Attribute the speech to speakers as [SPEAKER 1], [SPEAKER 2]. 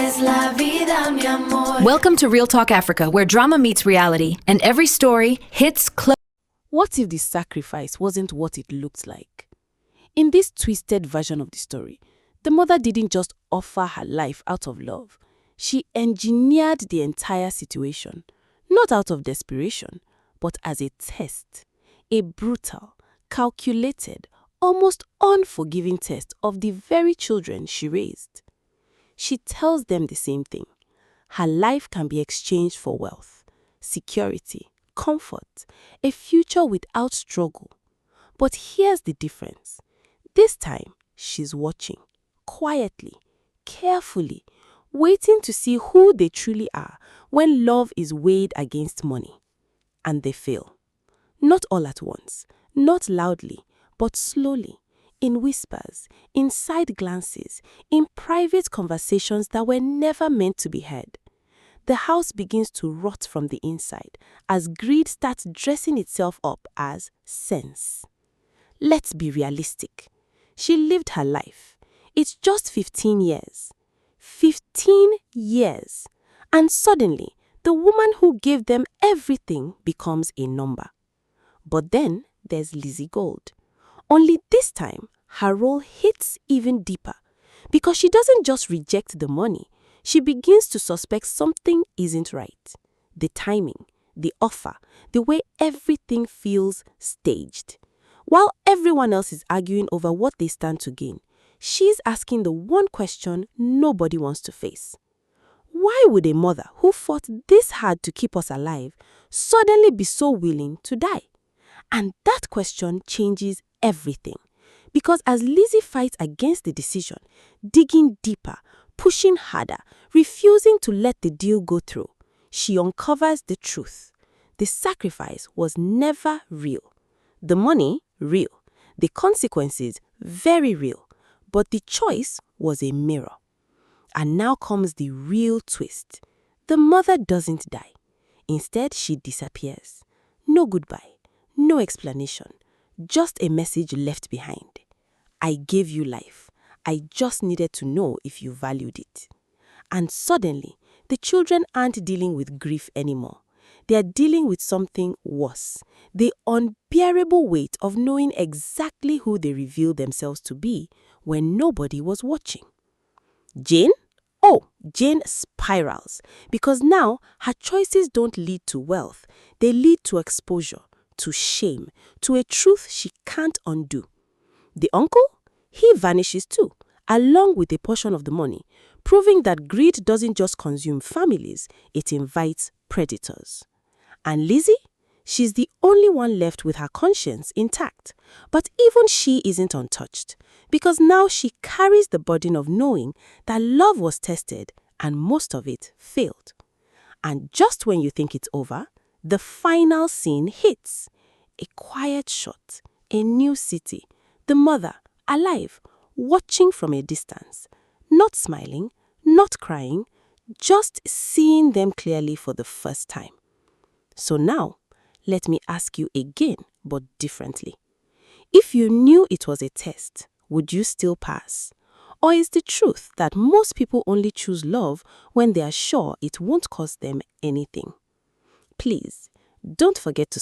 [SPEAKER 1] es la vida, mi amor.
[SPEAKER 2] Welcome to Real Talk Africa, where drama meets reality, and every story hits close.
[SPEAKER 3] What if the sacrifice wasn't what it looked like? In this twisted version of the story, the mother didn't just offer her life out of love. She engineered the entire situation, not out of desperation, but as a test, a brutal, calculated, almost unforgiving test of the very children she raised. She tells them the same thing. Her life can be exchanged for wealth, security, comfort, a future without struggle. But here's the difference. This time, she's watching, quietly, carefully, waiting to see who they truly are when love is weighed against money. And they fail. Not all at once, not loudly, but slowly, in whispers, in side glances, in private conversations that were never meant to be heard. The house begins to rot from the inside as greed starts dressing itself up as sense. Let's be realistic. She lived her life. It's just 15 years. 15 years. And suddenly, the woman who gave them everything becomes a number. But then there's Lizzy Gold. Only this time, her role hits even deeper because she doesn't just reject the money. She begins to suspect something isn't right. The timing, the offer, the way everything feels staged. While everyone else is arguing over what they stand to gain, she's asking the one question nobody wants to face. Why would a mother who fought this hard to keep us alive suddenly be so willing to die? And that question changes everything. Because as Lizzy fights against the decision, digging deeper, pushing harder, refusing to let the deal go through, she uncovers the truth. The sacrifice was never real. The money, real. The consequences, very real. But the choice was a mirror. And now comes the real twist. The mother doesn't die. Instead, she disappears. No goodbye, no explanation, just a message left behind. I gave you life. I just needed to know if you valued it. And suddenly, the children aren't dealing with grief anymore. They are dealing with something worse. The unbearable weight of knowing exactly who they revealed themselves to be when nobody was watching. Jane? Oh, Jane spirals because now her choices don't lead to wealth. They lead to exposure, to shame, to a truth she can't undo. The uncle? He vanishes too, along with a portion of the money, proving that greed doesn't just consume families, it invites predators. And Lizzy? She's the only one left with her conscience intact. But even she isn't untouched, because now she carries the burden of knowing that love was tested and most of it failed. And just when you think it's over, the final scene hits. A quiet shot, a new city, the mother, alive, watching from a distance, not smiling, not crying, just seeing them clearly for the first time. So now, let me ask you again, but differently. If you knew it was a test, would you still pass? Or is the truth that most people only choose love when they are sure it won't cost them anything? Please, don't forget to